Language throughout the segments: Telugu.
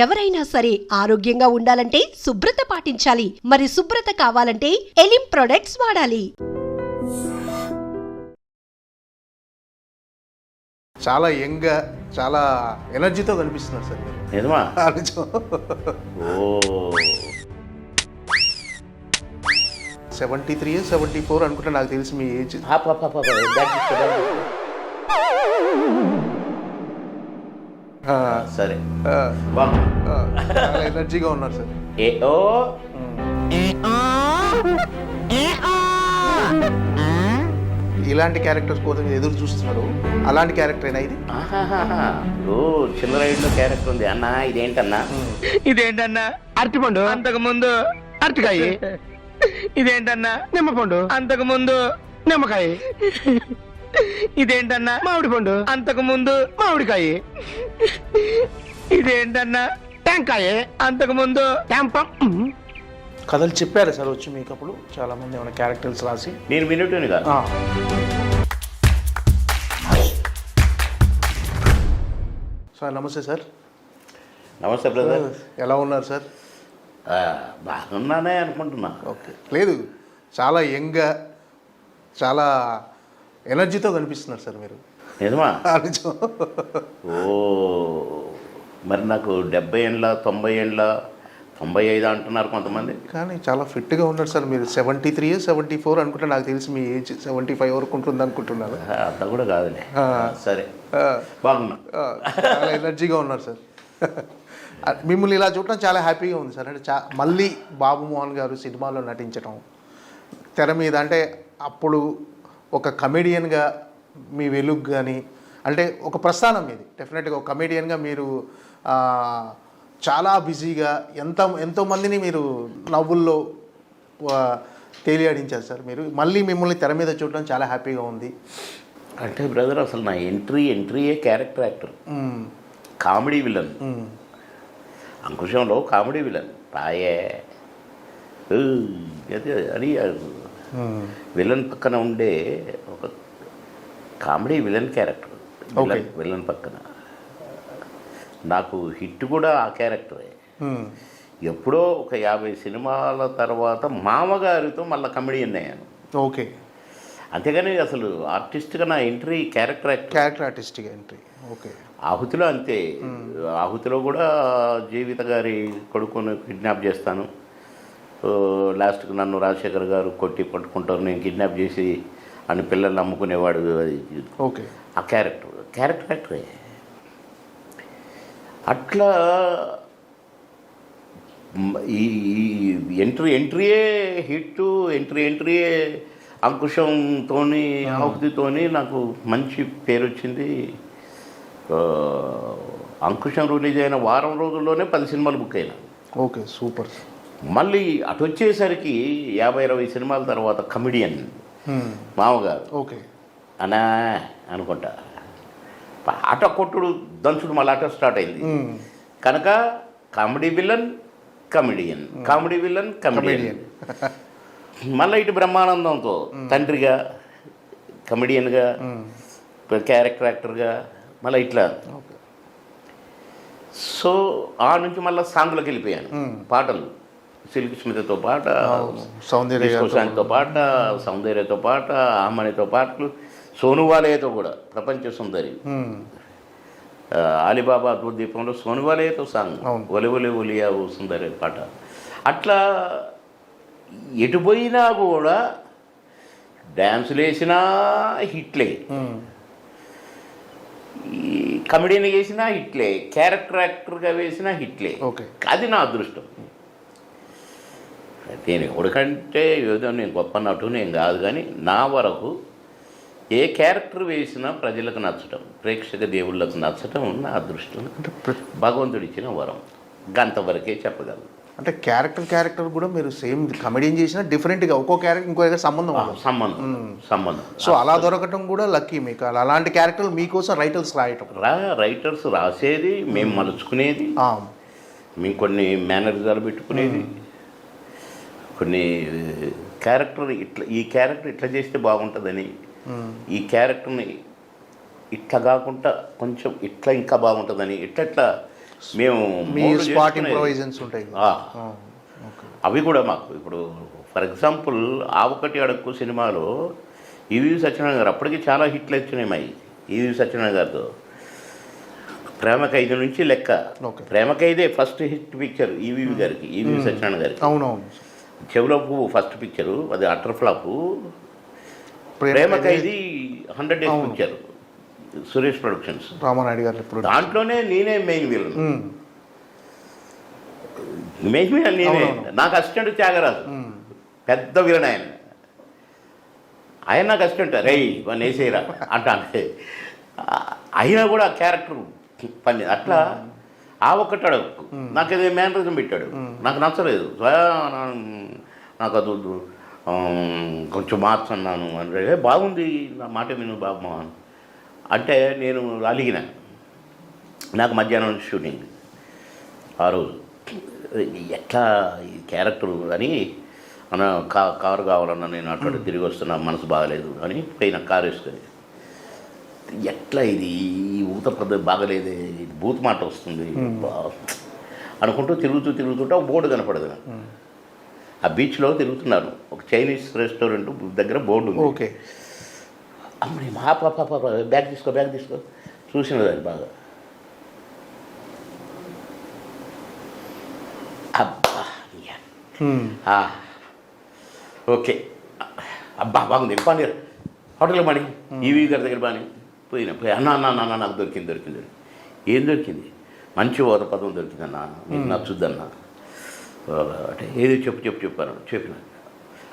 ఎవరైనా సరే ఆరోగ్యంగా ఉండాలంటే శుభ్రత పాటించాలి. మరి శుభ్రత కావాలంటే ఎలిం ప్రొడక్ట్స్ వాడాలి. చాలా యంగ్, చాలా ఎనర్జీతో కనిపిస్తున్నారు సార్ మీరు. నిజమా? ఓ 73 74 అనుకుంటా, నాకు తెలిసి మీ ఏజ్. సరే చాలా ఎనర్జీగా ఉన్నారు సార్. ఇలాంటి క్యారెక్టర్స్ కోసం ఎదురు చూస్తున్నాడు. అలాంటి క్యారెక్టర్ అయినా ఇది? చిల్లరైడ్లో క్యారెక్టర్ ఉంది అన్న. ఇదేంటన్నా అరటిపండు, అంతకు ముందు అరటికాయ. ఇదేంటన్నా నిమ్మపండు, అంతకు ముందు నిమ్మకాయ. ఇదేంటన్నా మామిడి పండు, అంతకు ముందు మామిడికాయ. ఇదేంటన్నా టెంకాయ, అంతకు ముందు టెంపం. కథలు చెప్పారు సార్ వచ్చి మీకు అప్పుడు చాలా మంది ఏమైనా క్యారెక్టర్స్ రాసి? నేను వినటోని కాదు. సార్ నమస్తే సార్. నమస్తే బ్రదర్. ఎలా ఉన్నారు సార్? బాగున్నానే అనుకుంటున్నా. ఓకే, లేదు చాలా యంగ్, చాలా ఎనర్జీతో కనిపిస్తున్నారు సార్ మీరు. నిజమా? నిజం. ఓ మరి నాకు 70 ఏళ్ళ 90 ఏళ్ళ 95 అంటున్నారు కొంతమంది. కానీ చాలా ఫిట్గా ఉన్నారు సార్ మీరు. 73 74 అనుకుంటా, నాకు తెలిసి మీ ఏజ్ 75 వరకు ఉంటుంది అనుకుంటున్నారు. అంత కూడా కాదులే. సరే, బాగున్నా. చాలా ఎనర్జీగా ఉన్నారు సార్. మిమ్మల్ని ఇలా చూడటం చాలా హ్యాపీగా ఉంది సార్. అంటే మళ్ళీ బాబు మోహన్ గారు సినిమాలో నటించడం తెర మీద, అంటే అప్పుడు ఒక కమెడియన్గా మీ వెలుగు కానీ, అంటే ఒక ప్రస్థానం ఇది డెఫినెట్గా ఒక కమెడియన్గా మీరు చాలా బిజీగా ఎంతోమందిని మీరు నవ్వుల్లో తేలియాడించారు సార్ మీరు. మళ్ళీ మిమ్మల్ని తెర మీద చూడటం చాలా హ్యాపీగా ఉంది. అంటే బ్రదర్ అసలు నా ఎంట్రీయే క్యారెక్టర్ యాక్టర్, కామెడీ విలన్. అంకుశంలో కామెడీ విలన్ పాయే అని విలన్ పక్కన ఉండే ఒక కామెడీ విలన్ క్యారెక్టర్. విలన్ పక్కన నాకు హిట్ కూడా ఆ క్యారెక్టరే. ఎప్పుడో ఒక 50 సినిమాల తర్వాత మామగారితో మళ్ళీ కమెడియన్ అయ్యాను. ఓకే, అంతేగాని అసలు ఆర్టిస్ట్గా నా ఎంట్రీ క్యారెక్టర్ ఆర్టిస్ట్గా ఎంట్రీ. ఓకే, ఆహుతిలో అంతే. ఆహుతిలో కూడా జీవిత గారి కొడుకుని కిడ్నాప్ చేస్తాను, లాస్ట్కి నన్ను రాజశేఖర్ గారు కొట్టి పట్టుకుంటారు, నేను కిడ్నాప్ చేసి అని పిల్లల్ని అమ్ముకునేవాడు. ఓకే, ఆ క్యారెక్టర్ యాక్టరే. అట్లా ఈ ఎంట్రీయే హిట్, ఎంట్రీయే అంకుశంతో ఆహుతితోని నాకు మంచి పేరు వచ్చింది. అంకుశం రిలీజ్ అయిన వారం రోజుల్లోనే 10 సినిమాలు బుక్ అయినా. Okay, super. మళ్ళీ అటు వచ్చేసరికి 50-60 సినిమాల తర్వాత కమెడియన్ మామగారు. ఓకే అనా అనుకుంటా ఆట కొట్టుడు దంచుడు మళ్ళీ ఆట స్టార్ట్ అయింది కనుక కామెడీ విలన్ కమెడియన్ మళ్ళీ ఇటు బ్రహ్మానందంతో తండ్రిగా, కమెడియన్గా, క్యారెక్టర్ యాక్టర్గా మళ్ళీ ఇట్లా. సో ఆ నుంచి మళ్ళీ సాంగ్లోకి వెళ్ళిపోయాను. పాటలు సిల్క్ స్మితతో పాట, సౌందర్యతో పాట, సౌందర్యతో పాట, ఆమనితో పాటలు, సోనువాలయతో కూడా ప్రపంచ సుందరి, అలీబాబా దీపంలో సోనువాలయతో సాంగ్ ఒలి ఒలి ఒలియావు సుందరి పాట. అట్లా ఎటుపోయినా కూడా డ్యాన్సులు వేసినా హిట్లే, ఈ కమెడీని వేసినా హిట్లే, క్యారెక్టర్ యాక్టర్గా వేసినా హిట్లే. అది నా అదృష్టం. నేను ఎవరికంటే ఏదో నేను గొప్ప నటు నేను కాదు, కానీ నా వరకు ఏ క్యారెక్టర్ వేసినా ప్రజలకు నచ్చటం, ప్రేక్షక దేవుళ్ళకు నచ్చటం నా అదృష్టం, భగవంతుడు ఇచ్చిన వరం. గంతవరకే చెప్పగలను. అంటే క్యారెక్టర్ కూడా మీరు సేమ్ కమెడియన్ చేసినా డిఫరెంట్గా ఒక్కో క్యారెక్టర్ ఇంకో సంబంధం. సో అలా దొరకటం కూడా లక్కీ మీకు. అలాంటి క్యారెక్టర్లు మీకోసం రైటర్స్ రైటర్స్ రాసేది, మేము మలుచుకునేది, మేము కొన్ని మేనరిజాలు పెట్టుకునేది, కొన్ని ఈ క్యారెక్టర్ ఇట్లా చేస్తే బాగుంటుందని, ఈ క్యారెక్టర్ని ఇట్లా కాకుండా కొంచెం ఇట్లా ఇంకా బాగుంటుందని, ఇట్లా మేము మీ మోడ్లు స్పాట్ చేసుకునేది. ఇంప్రొవైజన్స్ ఉంటాయి ఆ, ఓకే అవి కూడా మాకు ఇప్పుడు ఫర్ ఎగ్జాంపుల్ ఆ ఒకటి అడుక్కు సినిమాలో ఈవి సత్యనారాయణ గారు అప్పటికి చాలా హిట్లు వచ్చినాయి మా ఈవి సత్యనారాయణ గారితో. ప్రేమ ఖైదు నుంచి లెక్క. ఓకే. ప్రేమ ఖైదే ఫస్ట్ హిట్ పిక్చర్ ఈవి గారికి, ఈవి సత్యనారాయణ గారికి. అవునవును. చెవులో పువ్వు ఫస్ట్ పిక్చరు, అది అటర్ ఫ్లాప్. ప్రేమ ఖైదీ 100 days picture, Suresh productions. Ramanaidu గారు ఇప్పుడు దాంట్లోనే నేనే మెయిన్ విలన్. మెయిన్ విలన్ నేనే. నాకు అసిస్టెంట్ త్యాగరాజు, పెద్ద విలన్ ఆయన. ఆయన నాకు అసిస్టెంట్, రేయ్ వాడిని వేసేయరా అంట. అంటే అయినా కూడా ఆ క్యారెక్టర్ పని అట్లా. ఆ ఒక్కటి అడగకు నాకు ఏదో మేనరిజం పెట్టాడు, నాకు నచ్చలేదు. నాకు అది వద్దు, కొంచెం మార్చన్నాను అంటే బాగుంది నా మాట విను బాబు అంటే నేను అలిగిన. నాకు మధ్యాహ్నం షూటింగ్ ఆ రోజు, ఎట్లా ఈ క్యారెక్టర్ అని అన్న కారు కావాలన్నా, నేను అక్కడ తిరిగి వస్తున్నా, మనసు బాగలేదు అని పోయిన కారు వేసుకొని, ఎట్లా ఇది ఈ ఊత పద్ధతి బాగలేదే, ఇది బూత్ మాట వస్తుంది అనుకుంటూ తిరుగుతుంటే ఒక బోర్డు కనపడదు. ఆ బీచ్లో తిరుగుతున్నాను, ఒక చైనీస్ రెస్టారెంట్ దగ్గర బోర్డు ఉంది. ఓకే. అమ్మని మా పాప బ్యాగ్ తీసుకో చూసినది అది బాగా. అబ్బా ఓకే, అబ్బా బాగుంది, పని హోటల్ పని ఈవీ గారి దగ్గర బాని పోయి అన్న నాకు దొరికింది. ఏం దొరికింది? మంచి ఓత పదం దొరికిందన్నా, నీకు నచ్చుద్దన్నా అంటే ఏది చెప్పాను. చెప్పిన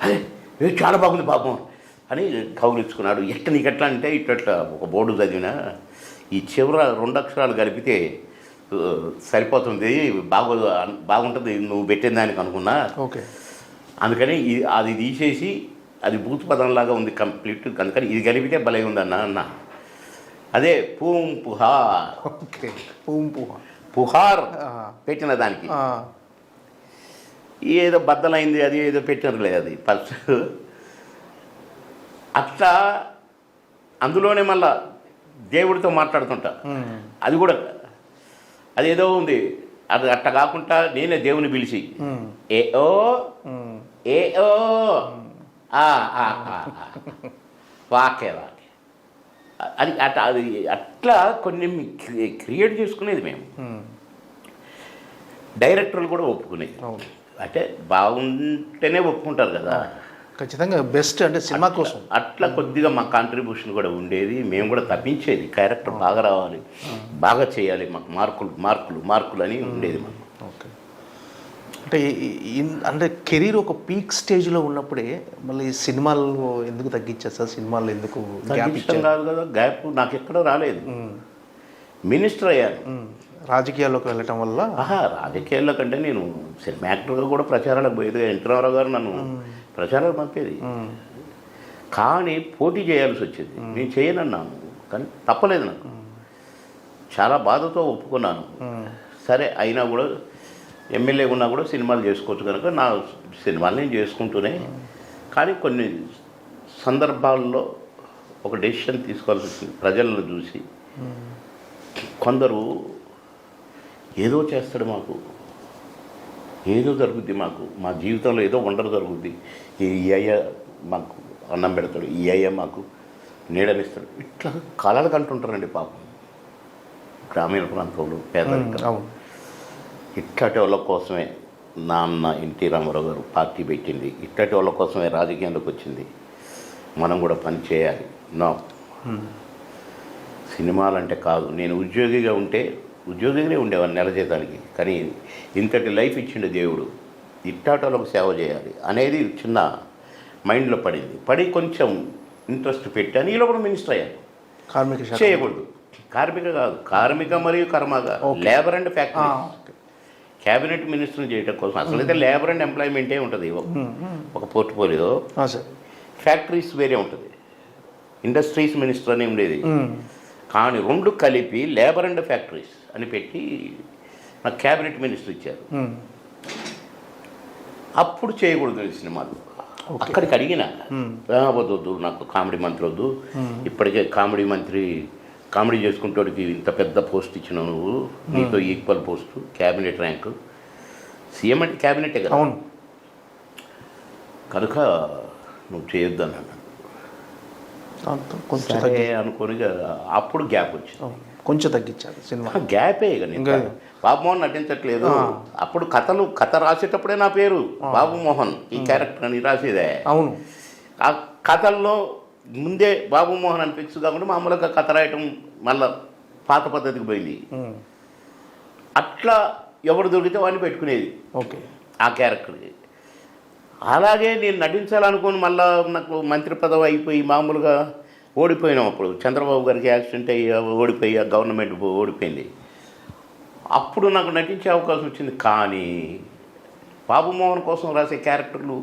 అదే ఏది చాలా బాగుంది పాపం అని కౌలిచ్చుకున్నాడు. నీకు ఎట్లా అంటే ఇట్లా ఒక బోర్డు చదివినా ఈ చివర 2 అక్షరాలు కలిపితే సరిపోతుంది, బాగుంటుంది నువ్వు పెట్టిన దానికి అనుకున్నా. ఓకే. అందుకని అది తీసేసి అది బూత్ పదంలాగా ఉంది కంప్లీట్, అందుకని ఇది కలిపితే భలే ఉందన్న అన్న. అదే పుహార్. ఓకే. పుహార్ పెట్టిన దానికి ఏదో బద్దలైంది, అది ఏదో పెట్టినట్లేదు అది ఫస్ట్. అట్లా అందులోనే మళ్ళా దేవుడితో మాట్లాడుతుంటా, అది కూడా అదేదో ఉంది. అది అట్ట కాకుండా నేనే దేవుని పిలిచి ఏ వాకే అది అట్లా కొన్ని క్రియేట్ చేసుకునేది మేము. డైరెక్టర్లు కూడా ఒప్పుకునేది. అంటే బాగుంటేనే ఒప్పుకుంటారు కదా ఖచ్చితంగా, బెస్ట్ అంటే సినిమా కోసం. అట్లా కొద్దిగా మా కాంట్రిబ్యూషన్ కూడా ఉండేది. మేము కూడా తప్పించేది, క్యారెక్టర్ బాగా రావాలి, బాగా చేయాలి, మాకు మార్కులు అని ఉండేది మాకు. ఓకే. అంటే కెరీర్ ఒక పీక్ స్టేజ్లో ఉన్నప్పుడే మళ్ళీ సినిమాల్లో ఎందుకు తగ్గించారు సార్? సినిమాల్లో ఎందుకు గ్యాప్ ఇచ్చారు? కాదు కదా, గ్యాప్ నాకు ఎక్కడ రాలేదు. మినిస్టర్ అయ్యాను, రాజకీయాల్లోకి వెళ్ళటం వల్ల. రాజకీయాల్లో కంటే నేను సినిమా యాక్టర్గా కూడా ప్రచారాలకు పోయేది. ఎన్టీ రామారావు గారు నన్ను ప్రచారాలు పంపేది, కానీ పోటీ చేయాల్సి వచ్చేది. నేను చేయనన్నాను, కానీ తప్పలేదు నాకు. చాలా బాధతో ఒప్పుకున్నాను. సరే అయినా కూడా ఎమ్మెల్యే ఉన్నా కూడా సినిమాలు చేసుకోవచ్చు కనుక నా సినిమాలు నేను చేసుకుంటూనే, కానీ కొన్ని సందర్భాల్లో ఒక డెసిషన్ తీసుకోవాల్సి వచ్చింది. ప్రజలను చూసి కొందరు ఏదో చేస్తాడు, మాకు ఏదో జరుగుద్ది, మా జీవితంలో ఏదో వండరు జరుగుద్ది, ఈ అయ్య మాకు అన్నం పెడతాడు, ఈ అయ్య మాకు నీడనిస్తాడు, ఇట్లా కళలు కంటుంటారండి పాపం గ్రామీణ ప్రాంతంలో పేదరికం. ఇట్లాంటి వాళ్ళ కోసమే నాన్న ఎన్టీ రామారావు గారు పార్టీ పెట్టింది, ఇట్లాంటి వాళ్ళ కోసమే రాజకీయంలోకి వచ్చింది. మనం కూడా పని చేయాలి. నా సినిమాలంటే కాదు, నేను ఉద్యోగిగానే ఉండేవాడిని నెల జీతానికి, కానీ ఇంతటి లైఫ్ ఇచ్చిండు దేవుడు, ఇట్టాటోళ్ళకు సేవ చేయాలి అనేది చిన్న మైండ్లో పడి కొంచెం ఇంట్రెస్ట్ పెట్టాను. ఈ లోపల మినిస్టర్ అయ్యాను. చేయకూడదు, కార్మిక మరియు కర్మగా లేబర్ అండ్ ఫ్యాక్టరీ క్యాబినెట్ మినిస్టర్ని చేయడం కోసం. అసలైతే లేబర్ అండ్ ఎంప్లాయ్మెంటే ఉంటుంది ఒక పోర్ట్ఫోలియో. ఫ్యాక్టరీస్ వేరే ఉంటుంది, ఇండస్ట్రీస్ మినిస్టర్ అని ఉండేది. కానీ 2 కలిపి లేబర్ అండ్ ఫ్యాక్టరీస్ అని పెట్టి నాకు క్యాబినెట్ మినిస్టర్ ఇచ్చారు. అప్పుడు చేయకూడదు సినిమాలు. అక్కడికి అడిగిన వద్దు, నాకు కామెడీ మంత్రి వద్దు, ఇప్పటికే కామెడీ మంత్రి కామెడీ చేసుకుంటోడికి ఇంత పెద్ద పోస్ట్ ఇచ్చినావు నువ్వు, నీతో equal post, cabinet rank, CM అంటే క్యాబినెటే కదా, అవును. కనుక నువ్వు చేయొద్దు అన్నాను. కొంచెం సరే అనుకోని అప్పుడు గ్యాప్ వచ్చింది. కొంచెం తగ్గించారు సినిమా. గ్యాపే ఇక ఇంకా బాబుమోహన్ నటించట్లేదు. అప్పుడు కథ రాసేటప్పుడే నా పేరు బాబుమోహన్, ఈ క్యారెక్టర్ అని రాసేదే. అవును. ఆ కథల్లో ముందే బాబుమోహన్ అని ఫిక్స్ కాకుండా మామూలుగా కథ రాయటం మళ్ళా పాత పద్ధతికి పోయింది. అట్లా ఎవరు దొరికితే వాడిని పెట్టుకునేది ఓకే ఆ క్యారెక్టర్కి. అలాగే నేను నటించాలనుకుని మళ్ళా నాకు మంత్రి పదవి అయిపోయి మామూలుగా ఓడిపోయినాం. అప్పుడు చంద్రబాబు గారికి యాక్సిడెంట్ అయ్యి ఓడిపోయి గవర్నమెంట్ ఓడిపోయింది. అప్పుడు నాకు నటించే అవకాశం వచ్చింది. కానీ బాబుమోహన్ కోసం రాసే క్యారెక్టర్లు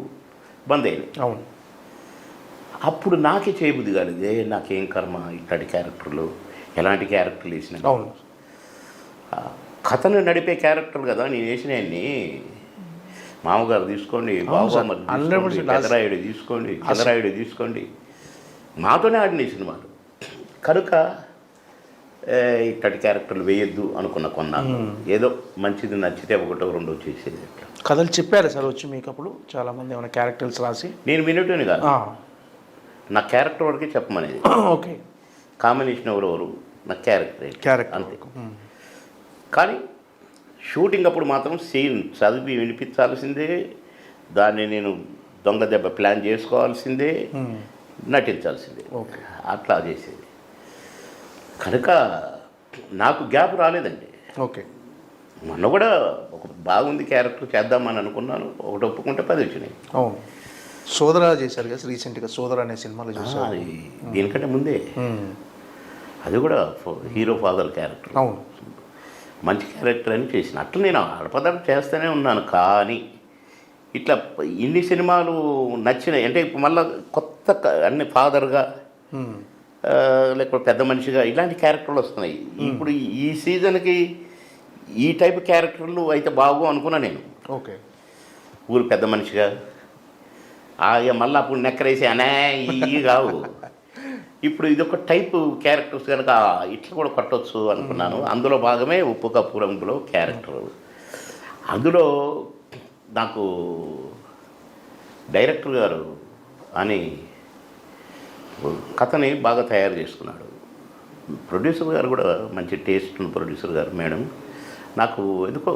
బంద్ అయినాయి. అవును. అప్పుడు నాకే చేయబుద్ధి కాలేదు. నాకేం కర్మ ఇట్లాంటి క్యారెక్టర్లు, ఎలాంటి క్యారెక్టర్లు వేసిన. అవును. కథను నడిపే క్యారెక్టర్లు కదా నేను వేసినవన్నీ. మామగారు తీసుకోండి, బాబుమ్మ తీసుకోండి, పెదరాయుడు తీసుకోండి, చంద్రాయుడు తీసుకోండి, మాతోనే ఆడిన సినిమాలు. కనుక ఇట్లాంటి క్యారెక్టర్లు వేయొద్దు అనుకున్న కొన్నాను. ఏదో మంచిది నచ్చితే ఒకటో రెండో చేసేది. కథలు చెప్పారు సార్ వచ్చి మీకు అప్పుడు చాలామంది ఏమైనా క్యారెక్టర్స్ రాసి? నేను వినటోని కాదు, నా క్యారెక్టర్ వరకే చెప్పమనేది. ఓకే. కాంబినేషన్ ఎవరెవరు, నా క్యారెక్టర్ అంతే. కానీ షూటింగ్ అప్పుడు మాత్రం సీన్ చదివి వినిపించాల్సిందే, దాన్ని నేను దొంగ దెబ్బ ప్లాన్ చేసుకోవాల్సిందే, నటించాల్సిందే. ఓకే. అట్లా చేసేది. కనుక నాకు గ్యాప్ రాలేదండి. ఓకే. మొన్న కూడా ఒక బాగుంది క్యారెక్టర్ చేద్దామని అనుకున్నాను, ఒకటి ఒప్పుకుంటే 10 వచ్చినాయి. అవును. సోదర చేశారు కదా రీసెంట్గా, సోదర అనే సినిమాలో చూసారు. దీనికంటే ముందే అది కూడా హీరో ఫాదర్ క్యారెక్టర్. అవును. మంచి క్యారెక్టర్ అని చేసిన. అట్లా నేను ఆడపదాలు చేస్తూనే ఉన్నాను. కానీ ఇట్లా ఇన్ని సినిమాలు నచ్చినాయి అంటే ఇప్పుడు మళ్ళీ కొత్త అన్ని ఫాదర్గా లేకపోతే పెద్ద మనిషిగా ఇలాంటి క్యారెక్టర్లు వస్తున్నాయి. ఇప్పుడు ఈ సీజన్కి ఈ టైప్ క్యారెక్టర్లు అయితే బాగు అనుకున్నా నేను. ఓకే. ఊరు పెద్ద మనిషిగా మళ్ళీ అప్పుడు నెక్కరేసి అనే ఇవి కావు. ఇప్పుడు ఇదొక టైప్ క్యారెక్టర్స్ కనుక ఇట్లా కూడా కొట్టవచ్చు అనుకున్నాను. అందులో భాగమే ఉప్పు కప్పు రంగులో క్యారెక్టర్. అందులో నాకు డైరెక్టర్ గారు అని కథని బాగా తయారు చేసుకున్నాడు. ప్రొడ్యూసర్ గారు కూడా మంచి టేస్ట్ ఉన్న ప్రొడ్యూసర్ గారు మేడం. నాకు ఎందుకో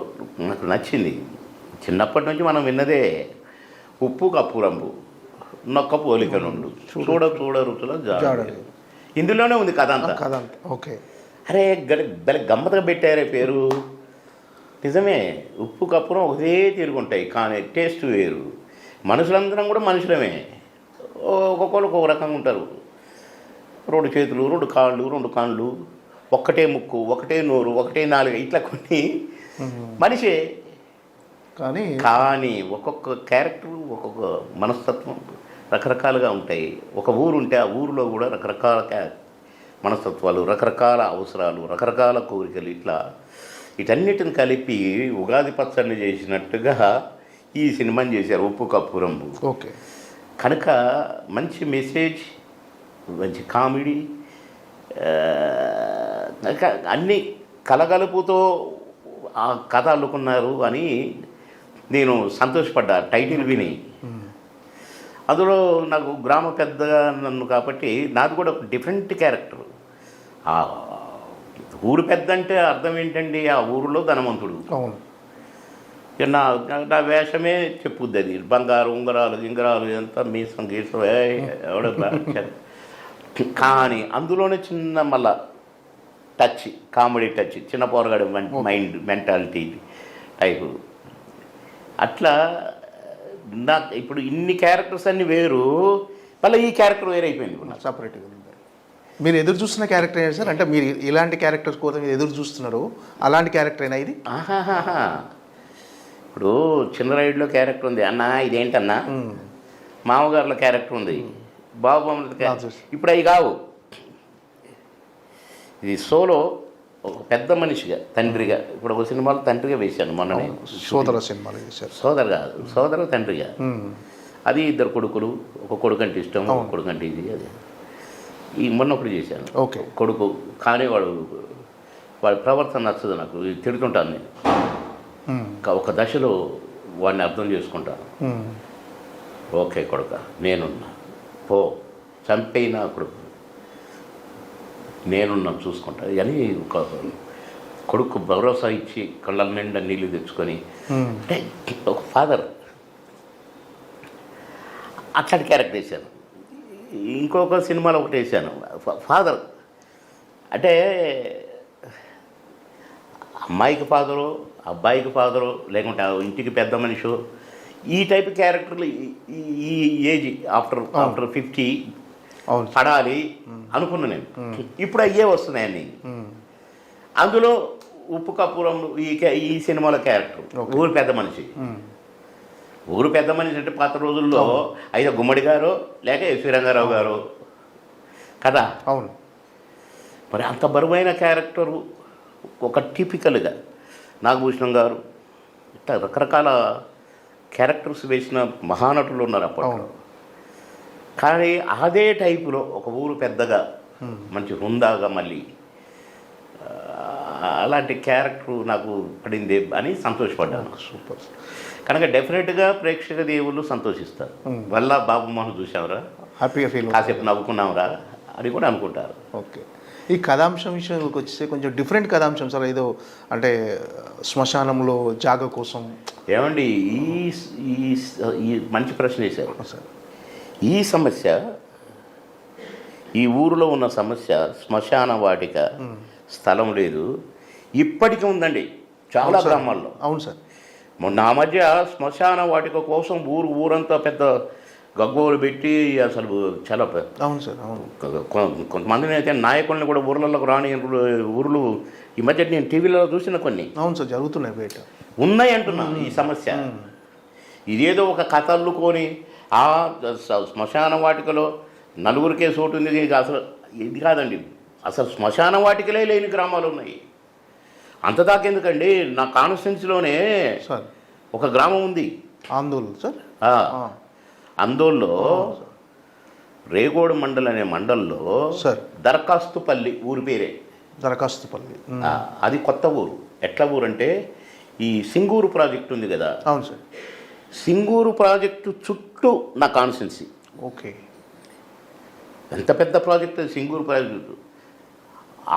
నాకు నచ్చింది. చిన్నప్పటి నుంచి మనం విన్నదే ఉప్పు కప్పు రంగు, నొక్క పోలిక నుండు, చూడ చూడ రుచుల జాడ. ఇందులోనే ఉంది కథ అంతా. ఓకే. అరే భలే గమ్మతగా పెట్టారే పేరు. నిజమే, ఉప్పు కప్పురం ఒకటే తిరుగుంటాయి కానీ టేస్ట్ వేరు. మనుషులందరం కూడా మనుషులమే, ఒక్కొక్కరు ఒక్కొక్క రకంగా ఉంటారు. 2 చేతులు, 2 కాళ్ళు, 2 కళ్ళు, ఒక్కటే ముక్కు, ఒకటే నోరు, ఒకటే నాలుగు, ఇట్లా కొన్ని మనిషే. కానీ ఒక్కొక్క క్యారెక్టర్ ఒక్కొక్క మనస్తత్వం రకరకాలుగా ఉంటాయి. ఒక ఊరు ఉంటే ఆ ఊరిలో కూడా రకరకాల మనస్తత్వాలు, రకరకాల అవసరాలు, రకరకాల కోరికలు, ఇట్లా వీటన్నిటిని కలిపి ఉగాది పచ్చడిని చేసినట్టుగా ఈ సినిమాని చేశారు ఉప్పు కప్పు రంగు. ఓకే. కనుక మంచి మెసేజ్, మంచి కామెడీ, అన్నీ కలగలుపుతో ఆ కథ అల్లుకున్నారు అని నేను సంతోషపడ్డా టైటిల్ విని. అందులో నాకు గ్రామ పెద్దగా నన్ను కాబట్టి నాది కూడా ఒక డిఫరెంట్ క్యారెక్టర్. ఆ ఊరు పెద్ద అంటే అర్థం ఏంటండి, ఆ ఊరిలో ధనవంతుడు. అవును. నా వేషమే చెప్పుద్ది అది. బంగారు ఉంగరాలు గింగరాలు ఇదంతా మీసం గీసం ఎవడ. కానీ అందులోనే చిన్న మళ్ళా టచ్, కామెడీ టచ్, చిన్న పోరగాడు మైండ్ మెంటాలిటీ టైపు. అట్లా నాకు ఇప్పుడు ఇన్ని క్యారెక్టర్స్ అన్నీ వేరు, మళ్ళీ ఈ క్యారెక్టర్ వేరైపోయింది సపరేట్గా. మీరు ఎదురు చూస్తున్న క్యారెక్టర్ ఏంటి సార్? అంటే మీరు ఇలాంటి క్యారెక్టర్స్ కోసం మీరు ఎదురు చూస్తున్నారు, అలాంటి క్యారెక్టర్ అయినా ఇది? ఇప్పుడు చిన్నరాయుడులో క్యారెక్టర్ ఉంది అన్న, ఇదేంటన్నా. మామగారులో క్యారెక్టర్ ఉంది, బాబుబొమ్మల క్యారెక్టర్. ఇప్పుడు అవి కావు. ఇది సోలో ఒక పెద్ద మనిషిగా, తండ్రిగా. ఇప్పుడు ఒక సినిమాలో తండ్రిగా వేశాను మొన్ననే. సోదర సినిమాలో వేశారు. సోదరు కాదు, సోదరు తండ్రిగా. అది 2 కొడుకులు, ఒక కొడుకు అంటే ఇష్టం, ఒక కొడుకు అంటే ఇది. అది ఈ మొన్నప్పుడు చేశాను. ఓకే. కొడుకు కానీ వాడి ప్రవర్తన నచ్చదు నాకు, తిడుతుంటాను నేను. ఒక దశలో వాడిని అర్థం చేసుకుంటాను. ఓకే కొడుక, నేనున్నా, పో చంపైనా కొడుకు, నేనున్నా చూసుకుంటా అని ఒక కొడుకు భరోసా ఇచ్చి కళ్ళ నిండా నీళ్ళు తెచ్చుకొని, అంటే ఒక ఫాదర్ అట్లాంటి క్యారెక్టర్ వేసాను. ఇంకొక సినిమాలో ఒకటి వేసాను, ఫాదర్ అంటే అమ్మాయికి ఫాదరు, అబ్బాయికి ఫాదరు, లేకుంటే ఇంటికి పెద్ద మనిషి, ఈ టైప్ క్యారెక్టర్లు ఈ ఏజ్ ఆఫ్టర్ 50 పడాలి అనుకున్నా నేను. ఇప్పుడు అయ్యే వస్తున్నాయని. అందులో ఉప్పు కప్పురం ఈ సినిమాలో క్యారెక్టర్ ఊరు పెద్ద మనిషి. ఊరు పెద్ద మనిషి అంటే పాత రోజుల్లో అయితే గుమ్మడి గారు లేక ఎస్వి రంగారావు గారు కదా. అవును. మరి అంత బరువైన క్యారెక్టరు ఒక టిపికల్గా నాగభూషణం గారు ఇట్లా రకరకాల క్యారెక్టర్స్ వేసిన మహానటులు ఉన్నారు అప్పట్లో. కానీ అదే టైపులో ఒక ఊరు పెద్దగా మంచి హుందాగా మళ్ళీ అలాంటి క్యారెక్టర్ నాకు పడింది అని సంతోషపడ్డాను. సూపర్. కనుక డెఫినెట్గా ప్రేక్షక దేవుళ్ళు సంతోషిస్తారు. వల్ల బాబు మోహన్ చూసావురా, హ్యాపీగా ఫీల్ కాసేపు నవ్వుకున్నావురా అని కూడా అనుకుంటారు. ఓకే. ఈ కథాంశం విషయంలోకి వచ్చేస్తే కొంచెం డిఫరెంట్ కథాంశం సార్. ఏదో అంటే శ్మశానంలో జాగ కోసం. ఏమండి ఈ మంచి ప్రశ్న వేశారు సార్. ఈ సమస్య, ఈ ఊరిలో ఉన్న సమస్య శ్మశాన వాటిక స్థలం లేదు, ఇప్పటికీ ఉందండి చాలా గ్రామాల్లో. అవును సార్. మొన్న ఆ మధ్య శ్మశాన వాటిక కోసం ఊరంతా పెద్ద గగ్గోలు పెట్టి అసలు చాలా. అవును సార్. అవును. కొంతమందిని అయితే నాయకుల్ని కూడా ఊర్లలోకి రాని ఊర్లు ఈ మధ్య నేను టీవీలో చూసిన కొన్ని. అవును సార్, జరుగుతున్నాయి బయట, ఉన్నాయి అంటున్నా. ఈ సమస్య ఇదేదో ఒక కథ అల్లుకొని ఆ శ్మశాన వాటికలో నలుగురికే చోటు ఉంది, అసలు ఇది కాదండి. అసలు శ్మశాన వాటికలే లేని గ్రామాలు ఉన్నాయి. అంతదాకెందుకండి, నా కాన్స్టిట్యున్సీలోనే సార్ ఒక గ్రామం ఉంది, ఆందోళన సార్. అందోల్లో రేగోడు మండల్ అనే మండల్లో సార్ దరఖాస్తుపల్లి ఊరి పేరే. దరఖాస్తుపల్లి అది కొత్త ఊరు. ఎట్లా ఊరు అంటే ఈ సింగూరు ప్రాజెక్టు ఉంది కదా. అవును సార్. సింగూరు ప్రాజెక్టు చుట్టూ నా కాన్స్టిట్యున్సీ. ఓకే. ఎంత పెద్ద ప్రాజెక్టు సింగూరు ప్రాజెక్టు.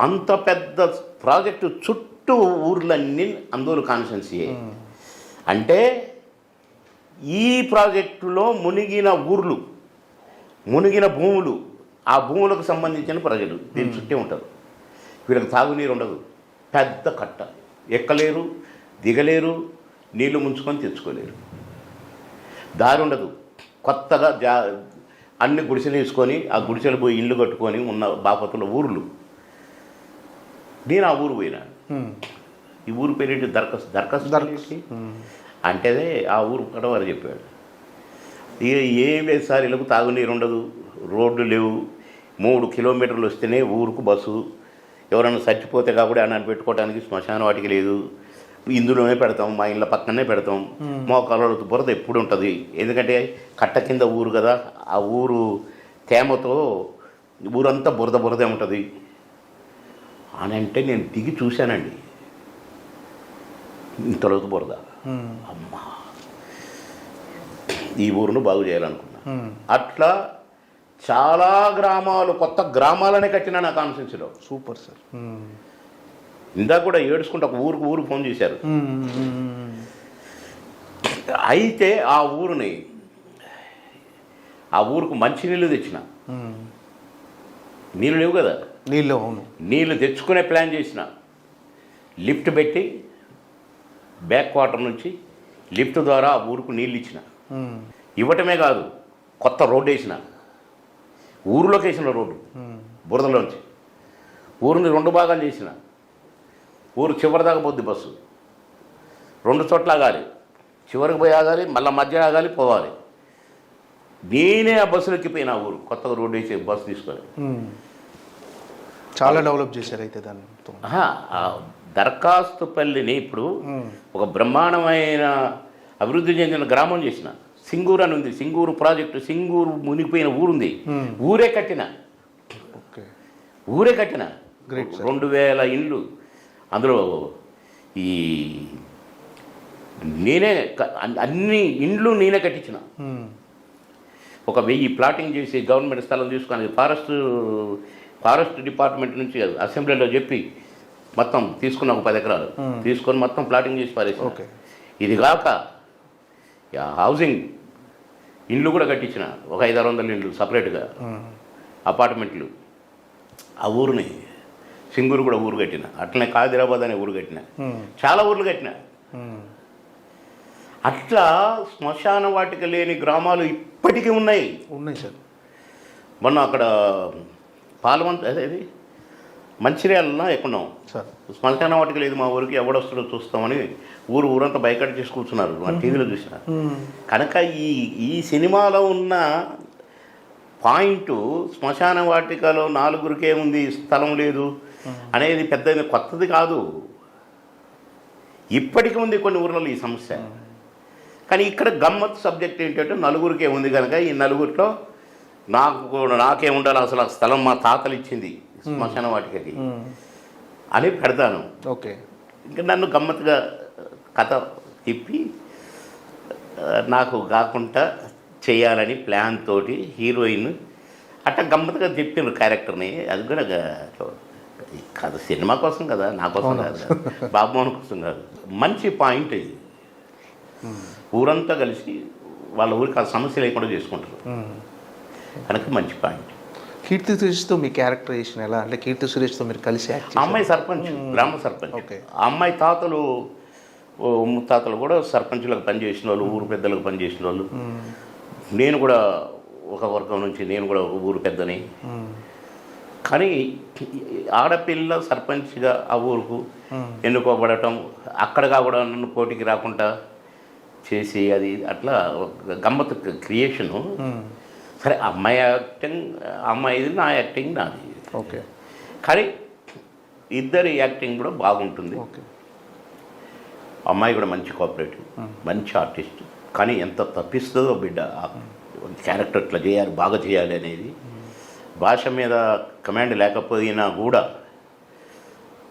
అంత పెద్ద ప్రాజెక్టు చుట్టూ ఊర్లన్నీ అందోలు కాన్స్టిట్యున్సీయే. అంటే ఈ ప్రాజెక్టులో మునిగిన ఊర్లు, మునిగిన భూములు, ఆ భూములకు సంబంధించిన ప్రజలు దీని చుట్టే ఉంటారు. వీళ్ళకి తాగునీరు ఉండదు, పెద్ద కట్ట, ఎక్కలేరు, దిగలేరు, నీళ్లు ముంచుకొని తెచ్చుకోలేరు, దారి ఉండదు. కొత్తగా అన్ని గుడిసెలు వేసుకొని ఆ గుడిసెలు పోయి ఇల్లు కట్టుకొని ఉన్న బాపతుల ఊర్లు. నేను ఆ ఊరు పోయినా. ఈ ఊరు పేరేంటి? దరఖాస్తు అంటే ఆ ఊరు కడవారు చెప్పాడు. ఏం లేదు సార్, ఇళ్ళకు తాగునీరు ఉండదు, రోడ్లు లేవు, 3 కిలోమీటర్లు వస్తేనే ఊరుకు బస్సు, ఎవరైనా చచ్చిపోతే కాబట్టి అన్నాన్ని పెట్టుకోవడానికి శ్మశాన వాటికి లేదు, ఇందులోనే పెడతాం, మా ఇళ్ళ పక్కనే పెడతాం. మోకాళ్ళతో బురద ఎప్పుడు ఉంటుంది, ఎందుకంటే కట్ట కింద ఊరు కదా, ఆ ఊరు తేమతో ఊరంతా బురదే ఉంటుంది అని అంటే నేను దిగి చూశానండి. ఇంతలోకి బురద. అమ్మా, ఈ ఊరును బాగు చేయాలనుకున్నా. అట్లా చాలా గ్రామాలు, కొత్త గ్రామాలనే కట్టినా నా కాన్స్టిట్యున్సీలో. Super sir. ఇందాక కూడా ఏడుచుకుంటే ఒక ఊరు ఫోన్ చేశారు. అయితే ఆ ఊరుకు మంచినీళ్ళు తెచ్చిన. నీళ్ళు లేవు కదా, నీళ్ళు తెచ్చుకునే ప్లాన్ చేసిన. లిఫ్ట్ పెట్టి బ్యాక్ వాటర్ నుంచి లిఫ్ట్ ద్వారా ఆ ఊరుకు నీళ్ళు ఇచ్చిన. ఇవ్వటమే కాదు, కొత్త రోడ్డు వేసిన, ఊరిలోకి వేసిన రోడ్డు, బురదలోంచి ఊరిని 2 భాగాలు చేసిన. ఊరు చివరిదాకా పోద్ది బస్సు, 2 చోట్ల ఆగాలి, చివరికి పోయి ఆగాలి, మళ్ళీ మధ్య ఆగాలి, పోవాలి. నేనే ఆ బస్సులు ఎక్కిపోయినా ఊరు కొత్తగా రోడ్డు వేసి బస్సు తీసుకొని. చాలా డెవలప్ చేశారు అయితే దాన్ని. దరఖాస్తుపల్లిని ఇప్పుడు ఒక బ్రహ్మాండమైన అభివృద్ధి చెందిన గ్రామం చేసిన. సింగూరు అని ఉంది, సింగూరు ప్రాజెక్టు, సింగూరు మునిగిపోయిన ఊరుంది, ఊరే కట్టిన. ఊరే కట్టిన. Great, sir. 2000 ఇండ్లు, అందులో ఈ నేనే అన్ని ఇండ్లు నేనే కట్టించిన. ఒక 1000 ప్లాటింగ్ చేసి గవర్నమెంట్ స్థలం తీసుకొని ఫారెస్ట్ డిపార్ట్మెంట్ నుంచి అసెంబ్లీలో చెప్పి మొత్తం తీసుకున్న ఒక 10 ఎకరాలు తీసుకొని మొత్తం ప్లాటింగ్ చేసి పారేసి. ఓకే. ఇది కాక హౌసింగ్ ఇండ్లు కూడా కట్టించిన, ఒక 500-600 ఇండ్లు సపరేట్గా అపార్ట్మెంట్లు. ఆ ఊరిని సింగూరు కూడా ఊరు కట్టిన, అట్లనే కాదిరాబాద్ అనే ఊరు కట్టిన, చాలా ఊర్లు కట్టిన. అట్లా శ్మశాన వాటిక లేని గ్రామాలు ఇప్పటికీ ఉన్నాయి సార్. మొన్న అక్కడ అదేది మంచిర్యాలలో ఎక్కడున్నాం సార్, శ్మశాన వాటిక లేదు మా ఊరికి, ఎవడొస్తాడో చూస్తామని ఊరంతా బైకట్ చేసి కూర్చున్నారు. మా టీవీలో చూసిన. కనుక ఈ సినిమాలో ఉన్న పాయింట్ శ్మశాన వాటికలో 4గురికే ఉంది, స్థలం లేదు అనేది పెద్ద కొత్తది కాదు, ఇప్పటికీ ఉంది కొన్ని ఊర్లలో ఈ సమస్య. కానీ ఇక్కడ గమ్మత్ సబ్జెక్ట్ ఏంటంటే 4గురికే ఉంది కనుక ఈ 4గురిలో నాకే ఉండాలి, అసలు ఆ స్థలం మా తాతలు ఇచ్చింది శ్మశాన వాటికకి అని పెడతాను. ఓకే. ఇంకా నన్ను గమ్మత్తుగా కథ తిప్పి నాకు కాకుండా చేయాలని ప్లాన్ తోటి హీరోయిన్ అట్లా గమ్మత్తుగా తిప్పిన క్యారెక్టర్ని. అది కూడా కథ సినిమా కోసం కదా, నా కోసం కాదు, బాబుమోహన్ కోసం కాదు. మంచి పాయింట్ ఇది. ఊరంతా కలిసి వాళ్ళ ఊరికి ఆ సమస్య లేకుండా చేసుకుంటారు కనుక మంచి పాయింట్. కీర్తి సురేష్తో మీ క్యారెక్టరైజేషన్ ఎలా? అంటే కీర్తి సురేష్తో మీరు కలిసి యాక్ట్ చేశారు. అమ్మాయి సర్పంచ్, గ్రామ సర్పంచ్. ఓకే. ఆ అమ్మాయి తాతలు ముత్తాతలు కూడా సర్పంచులకు పనిచేసిన వాళ్ళు, ఊరు పెద్దలకు పనిచేసిన వాళ్ళు. నేను కూడా ఒక వర్గం నుంచి, నేను కూడా ఒక ఊరు పెద్దని. కానీ ఆడపిల్ల సర్పంచ్గా ఆ ఊరుకు ఎన్నుకోబడటం, అక్కడగా కూడా నన్ను పోటీకి రాకుండా చేసి అది అట్లా గమ్మత్తు క్రియేషను. సరే, అమ్మాయి యాక్టింగ్ అమ్మాయిది, నా యాక్టింగ్ నాది. ఓకే. కానీ ఇద్దరి యాక్టింగ్ కూడా బాగుంటుంది. ఓకే. అమ్మాయి కూడా మంచి కోఆపరేటివ్, మంచి ఆర్టిస్ట్. కానీ ఎంత తప్పిస్తుందో బిడ్డ క్యారెక్టర్ ఇట్లా చేయాలి, బాగా చేయాలి అనేది. భాష మీద కమాండ్ లేకపోయినా కూడా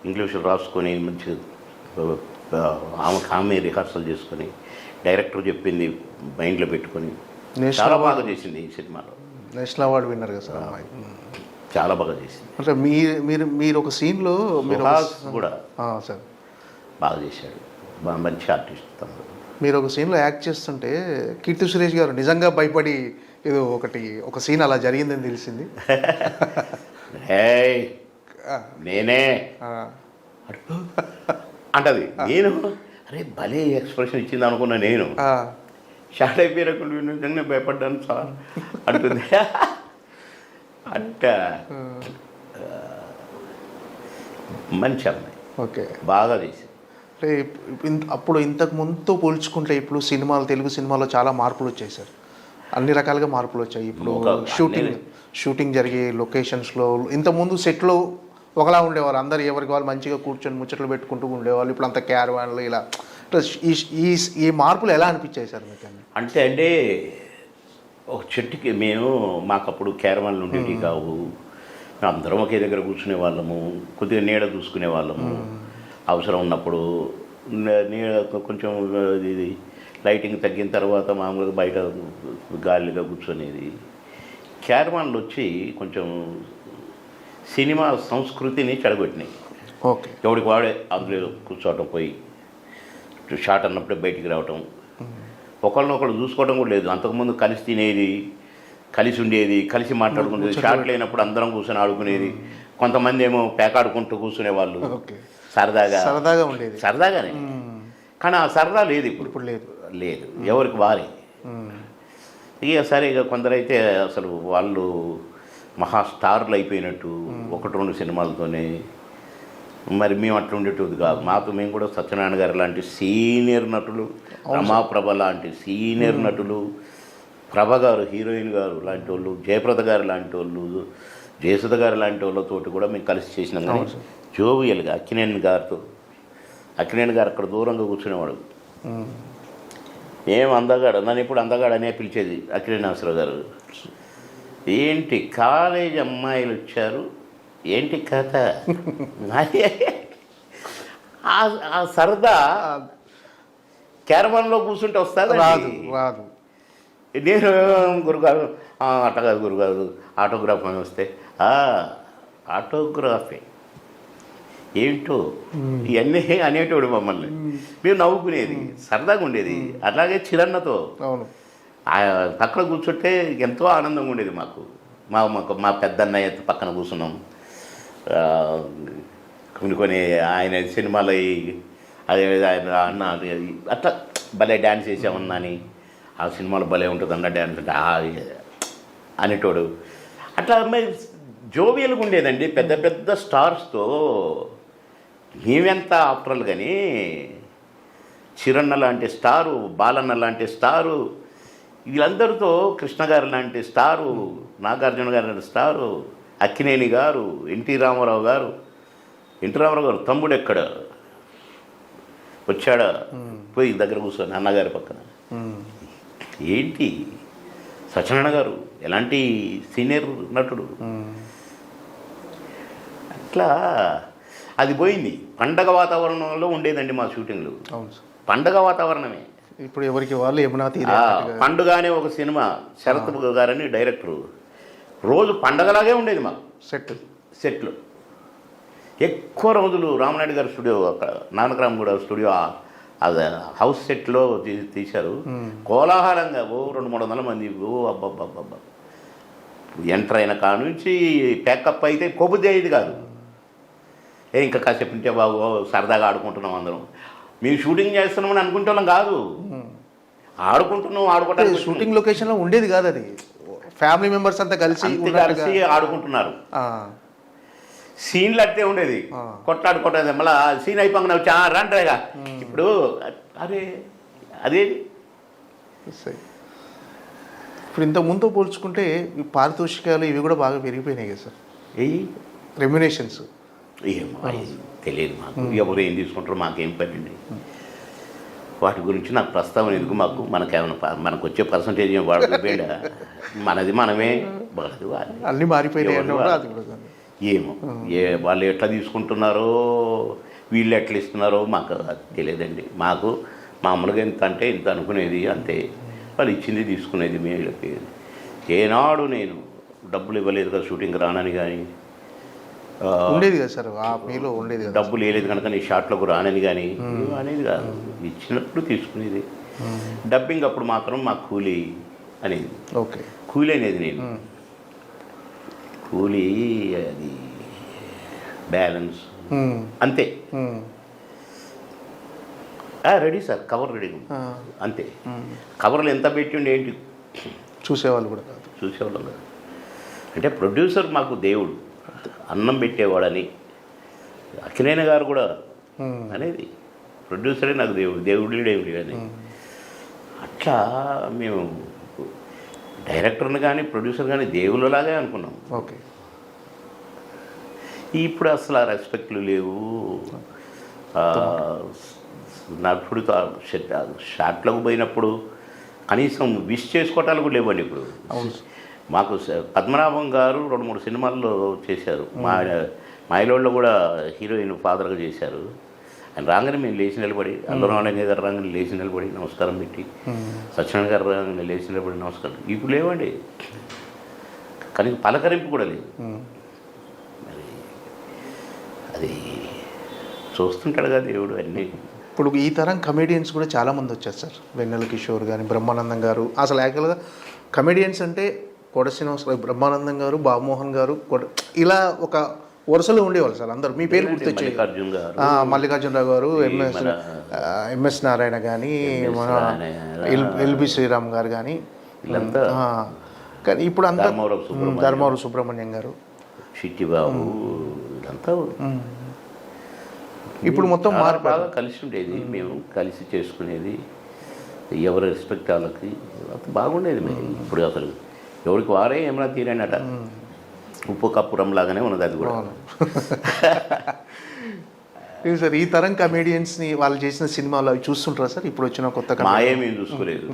ఇంగ్లీష్లో రాసుకొని మంచి ఆమె రిహార్సల్ చేసుకొని డైరెక్టర్ చెప్పింది మైండ్లో పెట్టుకొని చాలా బాగా చేసింది ఈ సినిమాలో. నేషనల్ అవార్డు విన్నర్ కదా సార్ అమ్మాయి. చాలా బాగా చేసింది. అంటే మీరు ఒక సీన్లో మీరు కూడా సార్ బాగా చేశాడు, మంచి ఆర్టిస్ట్ తమ్ముడు. మీరు ఒక సీన్లో యాక్ట్ చేస్తుంటే కీర్తి సురేష్ గారు నిజంగా భయపడి ఏదో ఒక సీన్ అలా జరిగిందని తెలిసింది. నేనే అంటది. నేను అరే భలే ఎక్స్ప్రెషన్ ఇచ్చింది అనుకున్నా. నేను షార్ట్ అయిపోయినప్పుడు నిజంగా భయపడ్డాను సార్ అంటుంది. అంటే మంచి అమ్మాయి. ఓకే. బాగా చేసింది. అంటే అప్పుడు ఇంతకు ముందుతో పోల్చుకుంటే ఇప్పుడు తెలుగు సినిమాలో చాలా మార్పులు వచ్చాయి సార్. అన్ని రకాలుగా మార్పులు వచ్చాయి. ఇప్పుడు షూటింగ్ జరిగే లొకేషన్స్లో ఇంతకుముందు సెట్లో ఒకలా ఉండేవారు, అందరు ఎవరికి వాళ్ళు మంచిగా కూర్చొని ముచ్చట్లు పెట్టుకుంటూ ఉండేవాళ్ళు. ఇప్పుడు అంత క్యారవాన్లు ఇలా. ఈ మార్పులు ఎలా అనిపించాయి సార్ మీకు? అంటే ఒక చెట్టుకి మాకప్పుడు క్యారవాన్లు ఉండేవి కావు. అందరం ఒకే దగ్గర కూర్చునే వాళ్ళము, కొద్దిగా నీడ చూసుకునే వాళ్ళము. అవసరం ఉన్నప్పుడు నీడ కొంచెం ఇది లైటింగ్ తగ్గిన తర్వాత మామూలుగా బయట గాలిగా కూర్చునేది. క్యారవాన్లు వచ్చి కొంచెం సినిమా సంస్కృతిని చెడగొట్టినాయి. ఓకే. ఎవడికి వాడే అందులో కూర్చోవటం, పోయి షాట్ అన్నప్పుడే బయటికి రావటం, ఒకళ్ళనొకళ్ళు చూసుకోవడం కూడా లేదు. అంతకుముందు కలిసి తినేది, కలిసి ఉండేది, కలిసి మాట్లాడుకునేది. షాట్ లేనప్పుడు అందరం కూర్చొని ఆడుకునేది. కొంతమంది ఏమో పేకాడుకుంటూ కూర్చునేవాళ్ళు, సరదాగా ఉండేది, సరదాగానే. కానీ ఆ సరదా లేదు ఇప్పుడు. లేదు, ఎవరికి వారే. ఇక సరే, ఇక కొందరైతే అసలు వాళ్ళు మహా స్టార్లు అయిపోయినట్టు 1-2 సినిమాలతోనే. మరి మేము అట్లా ఉండేటిది కాదు. మేము కూడా సత్యనారాయణ గారు లాంటి సీనియర్ నటులు, రమాప్రభ లాంటి సీనియర్ నటులు, ప్రభ గారు హీరోయిన్ గారు లాంటి వాళ్ళు, జయప్రద గారు లాంటి వాళ్ళు, జయసుధ గారు లాంటి వాళ్ళతోటి కూడా మేము కలిసి చేసినాం. కానీ జోవియల్గా అక్కినేని గారు అక్కడ దూరంగా కూర్చునేవాడు. ఏం అందగాడు, నన్ను ఇప్పుడు అందగాడు అనే పిలిచేది అక్కినేని నాగేశ్వరరావు గారు. ఏంటి కాలేజీ అమ్మాయిలు వచ్చారు, ఏంటి కథ ఆ సరదా క్యారవాన్లో కూర్చుంటే వస్తుంది రాదు రాదు. నేను గురుగారు అట్ట కాదు గురుగారు ఆటోగ్రాఫ్ అని వస్తే ఆటోగ్రాఫే ఏంటో ఇవన్నీ అనేటోడు మమ్మల్ని. మేము నవ్వుకునేది, సరదాగా ఉండేది. అలాగే చిరన్నతో అవును. పక్కన కూర్చుంటే ఎంతో ఆనందంగా ఉండేది మాకు. మా పెద్దన్నయ్య పక్కన కూర్చున్నాం. కొన్ని ఆయన సినిమాలు అదే ఆయన అన్న అట్లా భలే డ్యాన్స్ చేసామన్నా అని, ఆ సినిమాలో భలే ఉంటుంది అన్న డ్యాన్స్ అంటే అనేటోడు. అట్లా మరి జోవియల్గా ఉండేదండి. పెద్ద పెద్ద స్టార్స్తో మేమెంత ఆఫ్టర్లు కానీ చిరన్న లాంటి స్టారు, బాలన్న లాంటి స్టారు, వీళ్ళందరితో కృష్ణ గారు లాంటి స్టారు, నాగార్జున గారు లాంటి స్టారు, అక్కినేని గారు, ఎన్టీ రామారావు గారు తమ్ముడు ఎక్కడ వచ్చాడా పోయి దగ్గర కూర్చొని అన్నగారి పక్కన. ఏంటి సత్యనారాయణ గారు ఎలాంటి సీనియర్ నటుడు. అట్లా అది పోయింది. పండగ వాతావరణంలో ఉండేదండి మా షూటింగ్లు. పండగ వాతావరణమే. ఇప్పుడు ఎవరికి వాళ్ళు యమునా తీరే పండుగ అనే ఒక సినిమా, శరత్ గారని డైరెక్టరు, రోజు పండగలాగే ఉండేది మాకు. సెట్లు ఎక్కువ రోజులు రామనాయుడు గారి స్టూడియో, అక్కడ నానకరామగూడ స్టూడియో, అది హౌస్ సెట్లో తీశారు. కోలాహలంగా 200-300 మంది. అబ్బబ్బబ్బబ్బా ఎంటర్ అయిన కాడ నుంచి ప్యాకప్ అయితే కొబ్బుది అయ్యేది కాదు. ఇంకా కాసేపు ఉంటే బాబు సరదాగా ఆడుకుంటున్నాం అందరం. మేము షూటింగ్ చేస్తున్నామని అనుకుంటున్నాం కాదు, ఆడుకుంటున్నాం. ఆడుకోవడానికి షూటింగ్ లొకేషన్లో ఉండేది కాదు, అది ఫ్యామిలీ మెంబర్స్ అంతా కలిసి ఆడుకుంటున్నారు. సీన్లు అట్టే ఉండేది, కొట్లాడుకోవటం. మళ్ళీ సీన్ అయిపోయి వచ్చి రండిగా ఇప్పుడు అదేది. ఇప్పుడు ఇంత ముందు పోల్చుకుంటే ఈ పారితోషికాలు ఇవి కూడా బాగా పెరిగిపోయినాయి కదా సార్, ఏ రెమ్యునేషన్స్. ఏమో తెలియదు మాకు, ఎవరు ఏం తీసుకుంటారో మాకేం పనండి. వాటి గురించి నాకు ప్రస్తావన ఎందుకు, మనకేమైనా మనకు వచ్చే పర్సంటేజ్ వాడు మనది మనమే, అన్నీ మారిపోయినాయి. ఏమో వాళ్ళు ఎట్లా తీసుకుంటున్నారో, వీళ్ళు ఎట్లా ఇస్తున్నారో మాకు తెలియదండి. మాకు మామూలుగా ఎంత అంటే ఇంత అనుకునేది అంతే, వాళ్ళు ఇచ్చింది తీసుకునేది. వీళ్ళకి ఏనాడు నేను డబ్బులు ఇవ్వలేదు కదా షూటింగ్ రానని కానీ, ఉండేది కదా సార్ మీలో ఉండేది కదా, డబ్బులు వేయలేదు కనుక నీ షాట్లకు రానని కానీ అనేది కాదు, ఇచ్చినప్పుడు తీసుకునేది. డబ్బింగ్ అప్పుడు మాత్రం మా కూలీ అనేది. ఓకే, కూలీ అనేది నేను కూలీ, అది బ్యాలెన్స్ అంతే. రెడీ సార్, కవర్ రెడీ అంతే. కవర్లు ఎంత పెట్టి ఏంటి చూసేవాళ్ళు కూడా కాదు, చూసేవాళ్ళు కాదు. అంటే ప్రొడ్యూసర్ మాకు దేవుడు, అన్నం పెట్టేవాడని అక్కినేని గారు కూడా అనేది, ప్రొడ్యూసరే నాకు దేవుడు అని. అట్లా మేము డైరెక్టర్ని కానీ ప్రొడ్యూసర్ కానీ దేవుళ్ళలాగే అనుకున్నాం. ఓకే, ఇప్పుడు అసలు ఆ రెస్పెక్ట్లు లేవు. నటుడు షాట్లకు పోయినప్పుడు కనీసం విష్ చేసుకోవటాలు కూడా లేవండి ఇప్పుడు. మాకు పద్మనాభం గారు 2-3 సినిమాల్లో చేశారు, మాయలోళ్ళు కూడా హీరోయిన్ ఫాదర్గా చేశారు. ఆయన రాగానే మేము లేచి నిలబడి, అల్లరామయ్య గారు రాగానే లేచి నిలబడి నమస్కారం పెట్టి, సత్యనారాయణ గారు రాగానే లేచి నిలబడి నమస్కారం. ఇప్పుడు లేవండి, కనీసం పలకరింపు కూడా లేదు. మరి అది చూస్తుంటాడు కదా దేవుడు అన్నీ. ఇప్పుడు ఈ తరం కమెడియన్స్ కూడా చాలామంది వచ్చారు సార్, వెన్నెల కిషోర్ కానీ, బ్రహ్మానందం గారు. అసలు యాక్చువల్గా కమెడియన్స్ అంటే కోట శ్రీనివాసరావు, బ్రహ్మానందం గారు, బాబుమోహన్ గారు, ఇలా ఒక వరుసలో ఉండేవాళ్ళు సార్ అందరూ. మీ పేరు గుర్తొచ్చాయి, మల్లికార్జునరావు గారు, ఎంఎస్ నారాయణ కానీ, మన ఎల్బి శ్రీరామ్ గారు కానీ. కానీ ఇప్పుడు అంతా ధర్మవరం సుబ్రహ్మణ్యం గారు, చిట్టిబాబు, ఇదంతా ఇప్పుడు మొత్తం బాగా కలిసి ఉండేది. మేము కలిసి చేసుకునేది, ఎవరి రెస్పెక్ట్ వాళ్ళకి బాగుండేది. మేము ఇప్పుడు అసలు ఎవరికి వారే ఏమైనా తీరేనట, ఉప్పు కప్పురం లాగానే ఉన్నది అది కూడా. సార్ ఈ తరం కమెడియన్స్ని వాళ్ళు చేసిన సినిమాలు అవి చూస్తుంటారా సార్? ఇప్పుడు వచ్చిన కొత్త మాయేమీ చూసుకోలేదు.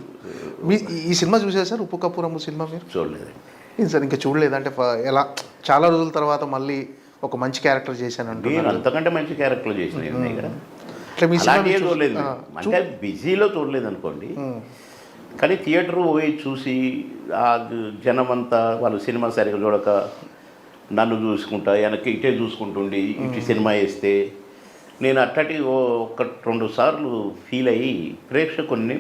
ఈ సినిమా చూసారు సార్, ఉప్పు కప్పురమ్ము సినిమా? మీరు చూడలేదు సార్? ఇంకా చూడలేదు అంటే ఎలా, చాలా రోజుల తర్వాత మళ్ళీ ఒక మంచి క్యారెక్టర్ చేశాను నేను అంటున్నారు. అంతకంటే మంచి క్యారెక్టర్ చేసిన ఇక్కడ అట్లా మీ సినిమా అలాంటి చూడలేదు మేము. అంటే బిజీలో చూడలేదు అనుకోండి, కానీ థియేటర్ పోయి చూసి ఆ జనమంతా వాళ్ళు సినిమా సరిగా చూడక నన్ను చూసుకుంటా వెనక్కి ఇటే చూసుకుంటుండి ఇటు సినిమా వేస్తే నేను అట్టటి ఒక 2 సార్లు ఫీల్ అయ్యి ప్రేక్షకుల్ని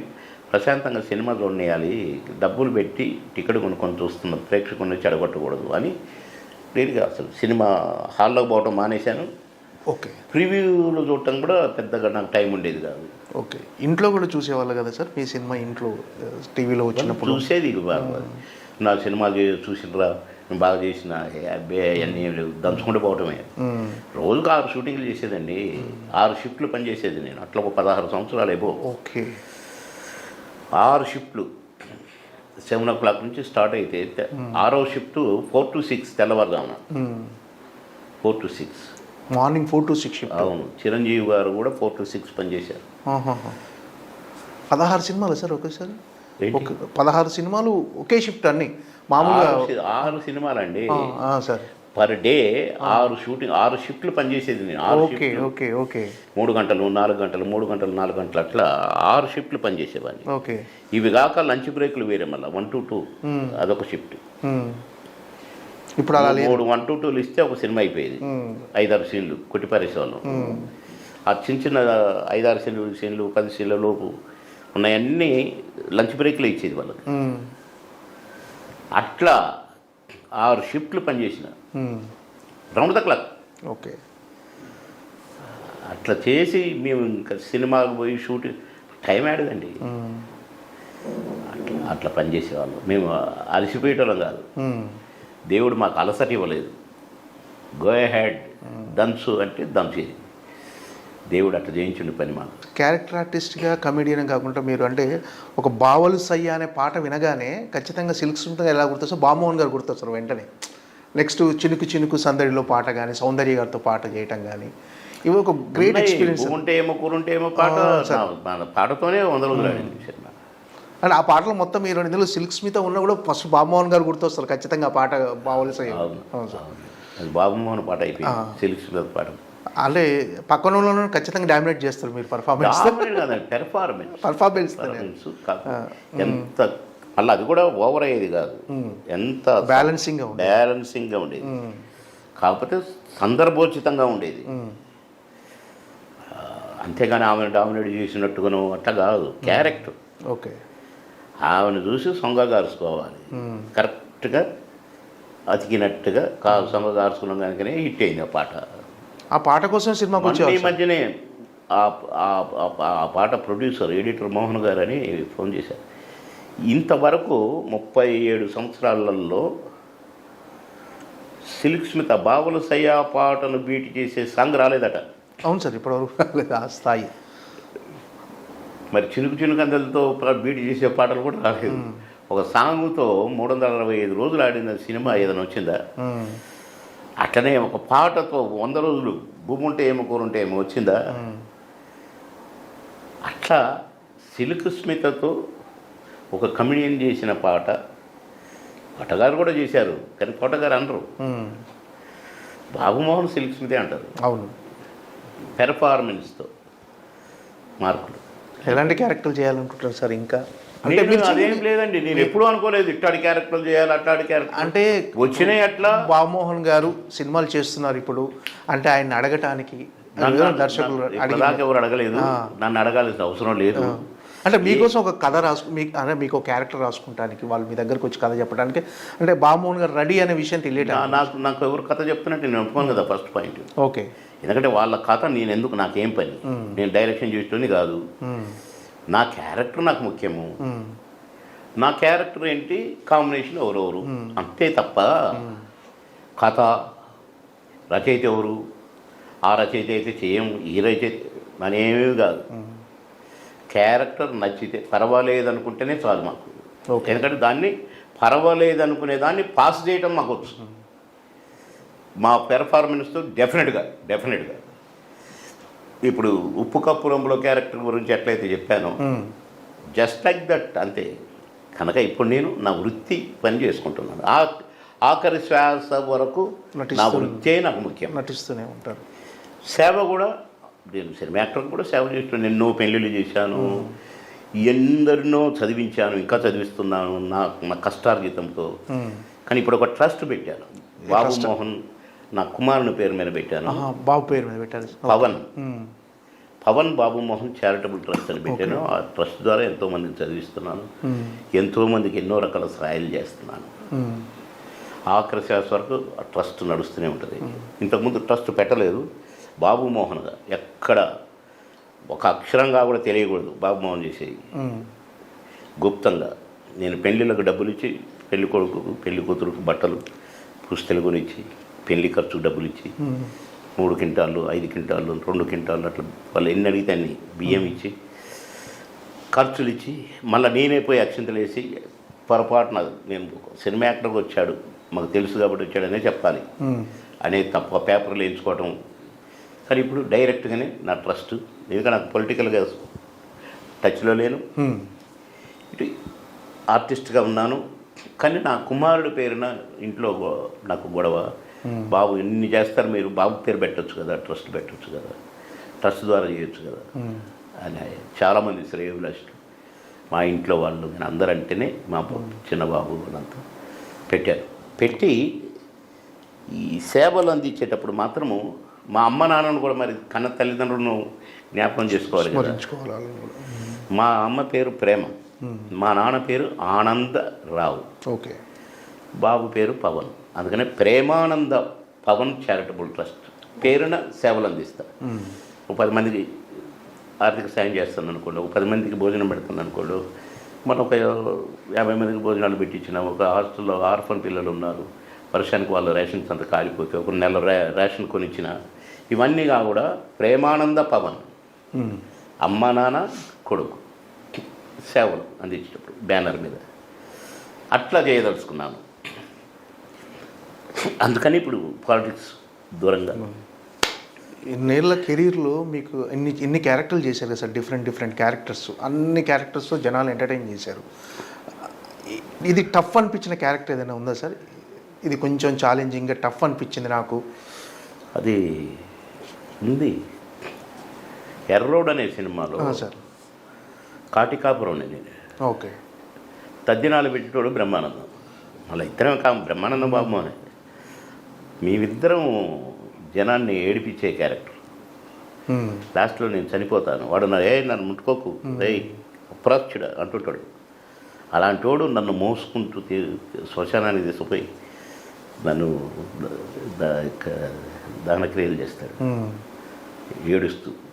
ప్రశాంతంగా సినిమా చూడనేయాలి, డబ్బులు పెట్టి టికెట్ కొనుక్కొని చూస్తున్న ప్రేక్షకుల్ని చెడగొట్టకూడదు అని నేరుగా అసలు సినిమా హాల్లోకి పోవటం మానేశాను. ఓకే ప్రివ్యూలో చూడటం కూడా పెద్దగా నాకు టైం ఉండేది కాదు. ఓకే ఇంట్లో కూడా చూసేవాళ్ళు కదా సార్ మీ సినిమా ఇంట్లో టీవీలో వచ్చినప్పుడు? చూసేది ఇక బాగా నా సినిమాలు చూసినరా నేను బాగా చేసిన అబ్బే అన్నీ దంచుకుంటూ పోవటమే. రోజుకు 6 షూటింగ్లు చేసేదండి, 6 షిఫ్ట్లు పనిచేసేది నేను. అట్లా ఒక 16 సంవత్సరాలు అయిపో. ఓకే 6 షిఫ్ట్లు 7 o'clock నుంచి స్టార్ట్ అయితే 6వ shift 4 to 6 తెల్లవారుదామున 4 to 6 morning 4 to 6 shift. అవును, చిరంజీవి గారు కూడా 4 to 6 పనిచేశారు. 16 సినిమాలు సార్ ఒకేసారి? ఏంటి? 16 సినిమాలు ఒకే షిఫ్ట్ అన్ని మామూలుగా? 6 సినిమాలండి సార్ పర్ డే. 6 షిఫ్ట్లు పనిచేసేది నేను. 6 ఓకే ఓకే ఓకే 3 గంటలు 4 గంటలు 3 గంటలు 4 గంటలు అట్లా 6 షిఫ్ట్లు పనిచేసేవాడిని. ఓకే ఇవి కాక లంచ్ బ్రేక్లు వేరే మళ్ళీ 1 to 2 అదొక షిఫ్ట్. ఇప్పుడు అలా లేదు. 3 1 to 2 ఇస్తే ఒక సినిమా అయిపోయేది. 5-6 సీన్లు కొట్టిపారేసేవాళ్ళం. ఆ చిన్న 5-6 సీన్లు 10 సీన్ల లోపు ఉన్నాయన్నీ లంచ్ బ్రేక్లో ఇచ్చేది వాళ్ళకి. అట్లా 6 షిఫ్ట్లు పనిచేసిన రౌండ్ ద క్లాక్. ఓకే అట్లా చేసి మేము ఇంకా సినిమాకు పోయి షూటింగ్ టైం ఆడదండి. అట్లా పనిచేసేవాళ్ళం. మేము అలసిపోయేటోళ్ళం కాదు. దేవుడు మాకు అలసట ఇవ్వలేదు. గో హెడ్ దంచు అంటే దంచేది. దేవుడు అట్లా చేయించుండి పని మాకు. క్యారెక్టర్ ఆర్టిస్ట్గా కమెడియన్ కాకుండా మీరు అంటే ఒక బావలు సయ్య అనే పాట వినగానే ఖచ్చితంగా సిల్క్ స్మితగా ఎలా గుర్తొస్తారు? బామ్మోహన్ గారు గుర్తొస్తారు వెంటనే. నెక్స్ట్ చినుకు చినుకు సందడిలో పాట కానీ, సౌందర్య గారితో పాట చేయటం కానీ, ఇవి ఒక గ్రేట్ ఎక్స్పీరియన్స్. ఉంటే ఏమో కూరుంటే ఏమో పాట, పాటతోనే 100 రోజులు ఆడింది సినిమా. అండ్ ఆ పాటలో మొత్తం మీరు ఇందులో సిల్క్ స్మిత ఉన్నా కూడా ఫస్ట్ బామ్మోహన్ గారు గుర్తొస్తారు ఖచ్చితంగా ఆ పాట బావలు సయ్య. అవును సార్, అది బాబుమోహన్ పాట అయిపోయింది. సిల్క్ స్మిత్ పాట అంటే పక్కన ఖచ్చితంగా డామినేట్ చేస్తారు మీరు పర్ఫార్మెన్స్. ఎంత మళ్ళీ అది కూడా ఓవర్ అయ్యేది కాదు, ఎంత బ్యాలెన్సింగ్గా ఉండేది. కాకపోతే సందర్భోచితంగా ఉండేది. అంతేగాని ఆమెను డామినేట్ చేసినట్టుగాను అట్లా కాదు. క్యారెక్టర్ ఓకే ఆమెను చూసి సొంగగారుసుకోవాలి, కరెక్ట్గా అతికినట్టుగా సొంగగారుసుకున్నాం కనుకనే హిట్ అయింది ఆ పాట. ఆ పాట కోసం సినిమాకి వచ్చి ఈ మధ్యనే ఆ పాట ప్రొడ్యూసర్ ఎడిటర్ మోహన్ గారు అని ఫోన్ చేశారు. ఇంతవరకు 37 సంవత్సరాలలో సిల్క్ స్మిత బావుల సయ్యా పాటను బీట్ చేసే సాంగ్ రాలేదట. అవును సార్, ఇప్పటివరకు రాలేదు ఆ స్థాయి. మరి చినుకు చినుకు అందలతో బీట్ చేసే పాటలు కూడా రాలేదు. ఒక సాంగ్తో 365 రోజులు ఆడిన సినిమా ఏదైనా వచ్చిందా? అట్లనే ఒక పాటతో 100 రోజులు భూమి ఉంటే ఏమో కూరుంటే ఏమో వచ్చిందా? అట్లా సిల్క్ స్మితతో ఒక కమెడియన్ చేసిన పాట కోటగారు కూడా చేశారు, కానీ కోటగారు అనరు, బాబుమోహన్ సిల్క్ స్మితే అంటారు. అవును, పెర్ఫార్మెన్స్తో మార్కులు. ఎలాంటి క్యారెక్టర్ చేయాలనుకుంటారు సార్? ఇంకా అంటే అదేం లేదండి, నేను ఎప్పుడూ అనుకోలేదు ఇట్లాంటి క్యారెక్టర్లు చేయాలి అట్లాంటి క్యారెక్టర్ అంటే వచ్చినాయి. అట్లా బాబుమోహన్ గారు సినిమాలు చేస్తున్నారు ఇప్పుడు అంటే ఆయన అడగటానికి దర్శకులు ఎవరు అడగలేదు, నన్ను అడగాల్సిన అవసరం లేదు. అంటే మీకోసం ఒక కథ అంటే మీకు ఒక క్యారెక్టర్ రాసుకుంటానికి వాళ్ళు మీ దగ్గరకు వచ్చి కథ చెప్పడానికి అంటే బాబుమోహన్ గారు రెడీ అనే విషయం తెలియటం. నాకు ఎవరు కథ చెప్తున్నట్టు నేను ఒప్పుకోను కదా ఫస్ట్ పాయింట్. ఓకే, ఎందుకంటే వాళ్ళ కథ నేను ఎందుకు, నాకేం పని, నేను డైరెక్షన్ చేసేటోని కాదు. నా క్యారెక్టర్ నాకు ముఖ్యము. నా క్యారెక్టర్ ఏంటి, కాంబినేషన్ ఎవరెవరు అంతే తప్ప కథ రచయిత ఎవరు, ఆ రచయిత అయితే చేయము, ఈ రచయిత అనేవి కాదు. క్యారెక్టర్ నచ్చితే పర్వాలేదు అనుకుంటేనే చాలు మాకు. ఎందుకంటే దాన్ని పర్వాలేదు అనుకునే దాన్ని పాస్ చేయటం మాకు వచ్చు. మా పెర్ఫార్మెన్స్తో డెఫినెట్గా ఇప్పుడు ఉప్పు కప్పు రంగులో క్యారెక్టర్ గురించి ఎట్లయితే చెప్పానో జస్ట్ లైక్ దట్ అంతే. కనుక ఇప్పుడు నేను నా వృత్తి పని చేసుకుంటున్నాను. ఆఖరి శ్వాస వరకు నా నటిస్తూ- వృత్తే నాకు ముఖ్యం. నటిస్తూనే ఉంటారు. సేవ కూడా నేను సినిమా యాక్టర్కి కూడా సేవ చేస్తున్నాను. ఎన్నో పెళ్ళిళ్ళు చేశాను, ఎందరినో చదివించాను, ఇంకా చదివిస్తున్నాను నా కష్టార్జితంతో. కానీ ఇప్పుడు ఒక ట్రస్ట్ పెట్టాను, బాబు మోహన్ నా కుమారుని పేరు మీద పెట్టాను. బాబు పేరు మీద పెట్టారు. పవన్ బాబు మోహన్ చారిటబుల్ ట్రస్ట్ అని పెట్టాను. ఆ ట్రస్ట్ ద్వారా ఎంతోమందిని చదివిస్తున్నాను, ఎంతోమందికి ఎన్నో రకాల సహాయాలు చేస్తున్నాను. ఆఖరి శ్వాస వరకు ఆ ట్రస్ట్ నడుస్తూనే ఉంటుంది. ఇంతకుముందు ట్రస్ట్ పెట్టలేదు. బాబు మోహన్గా ఎక్కడ ఒక అక్షరంగా కూడా తెలియకూడదు బాబు మోహన్ చేసేది. గుప్తంగా నేను పెళ్ళిళ్ళకు డబ్బులు ఇచ్చి, పెళ్లి కొడుకు పెళ్లి కూతురుకు బట్టలు పుస్తలు కొనిచ్చి, పెళ్లి ఖర్చు డబ్బులు ఇచ్చి 3 క్వింటాళ్ళు 5 క్వింటాళ్ళు 2 క్వింటాళ్ళు అట్లా వాళ్ళు ఎన్ని అడిగితే అన్ని బియ్యం ఇచ్చి ఖర్చులు ఇచ్చి, మళ్ళీ నేనే పోయి అక్షింతలు వేసి, పొరపాటున నేను సినిమా యాక్టర్కి వచ్చాడు మాకు తెలుసు కాబట్టి వచ్చాడనే చెప్పాలి అనే తప్ప పేపర్లు వేయించుకోవటం. కానీ ఇప్పుడు డైరెక్ట్గానే నా ట్రస్ట్, ఎందుకంటే నాకు పొలిటికల్గా టచ్లో లేను, ఇటు ఆర్టిస్ట్గా ఉన్నాను. కానీ నా కుమారుడి పేరున ఇంట్లో నాకు గొడవ, బాబు ఎన్ని చేస్తారు మీరు, బాబు పేరు పెట్టచ్చు కదా, ట్రస్ట్ పెట్టచ్చు కదా, ట్రస్ట్ ద్వారా చేయొచ్చు కదా అని చాలామంది శ్రేయోభిలాషులు మా ఇంట్లో వాళ్ళు నేను అందరంటేనే మా చిన్న బాబు వాళ్ళంతా పెట్టారు. పెట్టి ఈ సేవలు అందించేటప్పుడు మాత్రము మా అమ్మ నాన్నను కూడా మరి కన్న తల్లిదండ్రులను జ్ఞాపకం చేసుకోవాలి కదా. మా అమ్మ పేరు ప్రేమ, మా నాన్న పేరు ఆనందరావు, ఓకే, బాబు పేరు పవన్. అందుకనే ప్రేమానంద పవన్ చారిటబుల్ ట్రస్ట్ పేరున సేవలు అందిస్తా. ఒక 10 మందికి ఆర్థిక సాయం చేస్తాను అనుకోండి, ఒక 10 మందికి భోజనం పెడతాను అనుకోండి, మనం ఒక 50 మందికి భోజనాలు పెట్టించినాం. ఒక హాస్టల్లో ఆర్ఫన్ పిల్లలు ఉన్నారు, వర్షానికి వాళ్ళ రేషన్స్ అంతా కాలిపోతే ఒక నెల రేషన్ కొనిచ్చిన. ఇవన్నీ కూడా ప్రేమానంద పవన్ అమ్మ నాన్న కొడుకు సేవలు అందించేటప్పుడు బ్యానర్ మీద అట్లా చేయదలుచుకున్నాను. అందుకని ఇప్పుడు పాలిటిక్స్ దూరంగా. ఇన్నేళ్ల కెరీర్లో మీకు ఎన్ని క్యారెక్టర్లు చేశారు కదా సార్, డిఫరెంట్ క్యారెక్టర్స్, అన్ని క్యారెక్టర్స్తో జనాలు ఎంటర్టైన్ చేశారు. ఇది టఫ్ అనిపించిన క్యారెక్టర్ ఏదైనా ఉందా సార్? ఇది కొంచెం ఛాలెంజింగ్గా టఫ్ అనిపించింది నాకు. అది ఉంది. ఎర్రోడ్ అనే సినిమాలో సార్ కాటికాపురం నేను, ఓకే, తద్దినాలు పెట్టేటోడు బ్రహ్మానందం, మళ్ళీ ఇద్దరం బ్రహ్మానందం బాబు అని మేమిద్దరం జనాన్ని ఏడిపించే క్యారెక్టర్. లాస్ట్లో నేను చనిపోతాను, వాడు నన్ను ముట్టుకోకు, అప్రాచ్యుడ అంటుంటాడు. అలాంటి వాడు నన్ను మోసుకుంటూ శ్మశానానికి తీసుకుపోయి నన్ను దహనక్రియలు చేస్తాడు.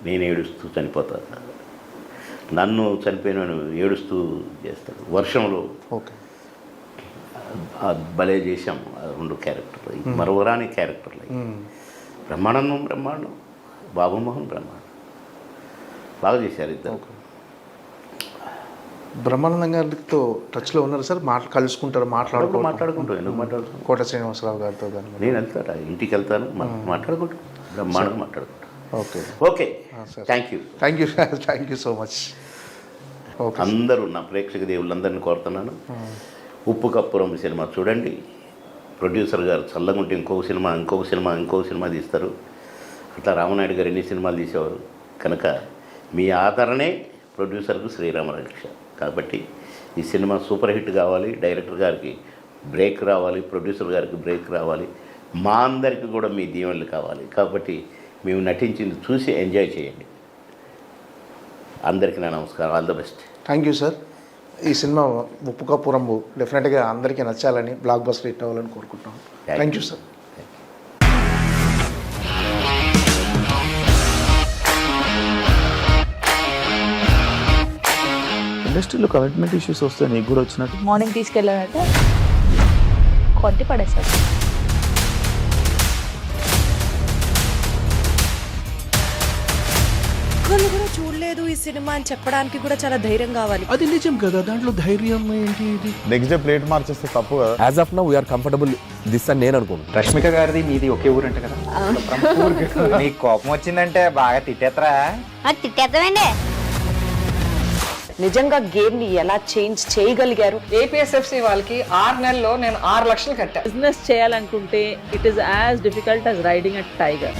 నేను ఏడుస్తూ చనిపోతాను, నన్ను చనిపోయిన ఏడుస్తూ చేస్తాడు. వర్షంలో ఓకే, భలే చేశాం ఆ 2 క్యారెక్టర్లు, మరవరాని క్యారెక్టర్లు. బ్రహ్మాండం, బాబుమోహన్ బ్రహ్మాండం, బాగా చేశారు ఇద్దరు. బ్రహ్మానందం గారితో టచ్లో ఉన్నారు సార్? కలుసుకుంటారు, మాట్లాడుకుంటాం. ఎందుకు మాట్లాడుకుంటాం? కోట శ్రీనివాసరావు గారితో కానీ నేను వెళ్తాను, ఇంటికి వెళ్తాను, మాట్లాడుకుంటాం, బ్రహ్మాండంగా మాట్లాడుకుంటాం. Okay thank you so much. Okay, అందరూ నా ప్రేక్షక దేవుళ్ళందరినీ కోరుతున్నాను, ఉప్పు కప్పురం సినిమా చూడండి. ప్రొడ్యూసర్ గారు చల్లగా ఉంటే ఇంకో సినిమా తీస్తారు. అట్లా రామనాయుడు గారు ఎన్ని సినిమాలు తీసేవారు కనుక మీ ఆదరణే ప్రొడ్యూసర్కు శ్రీరామరక్ష. కాబట్టి ఈ సినిమా సూపర్ హిట్ కావాలి, డైరెక్టర్ గారికి బ్రేక్ రావాలి, ప్రొడ్యూసర్ గారికి బ్రేక్ రావాలి, మా అందరికీ కూడా మీ దీవెనలు కావాలి. కాబట్టి మేము నటించింది చూసి ఎంజాయ్ చేయండి. అందరికీ నా నమస్కారం, all the best. Thank you sir. ఈ సినిమా ఉప్పు కప్పురంబు డెఫినెట్గా అందరికీ నచ్చాలని, బ్లాక్ బస్టర్ హిట్ అవ్వాలని కోరుకుంటున్నాం. Thank you sir. ఇండస్ట్రీలో కమిట్మెంట్ ఇష్యూస్ వస్తే నీకు కూడా వచ్చినట్టు? మార్నింగ్ తీసుకెళ్ళాలంటే కొట్టి పడేస్తాడు. ఒక్కళ్ళు కూడా చూడలేదు ఈ సినిమా అని చెప్పడానికి కూడా చాలా ధైర్యం కావాలి. అది నిజం కదా, దాంట్లో ధైర్యం ఏంటి? ఇది నెక్స్ట్ డే ప్లేట్ మార్చేస్తే తప్పు కదా. As of now we are comfortable this అని నేను అనుకుంటున్నాను. రష్మిక గారిది మీది ఒకే ఊరంట కదా? నీకు కోపం వచ్చిందంటే బాగా తిట్టేత్తరా? తిట్టేద్దామండి. నిజంగా గేమ్ ని ఎలా చేంజ్ చేయగలిగారు? ఏపీఎస్ఎఫ్సి వాళ్ళకి 6 నెలల్లో నేను 6 లక్షలు కట్టా. బిజినెస్ చేయాలనుకుంటే it is as difficult as riding a tiger.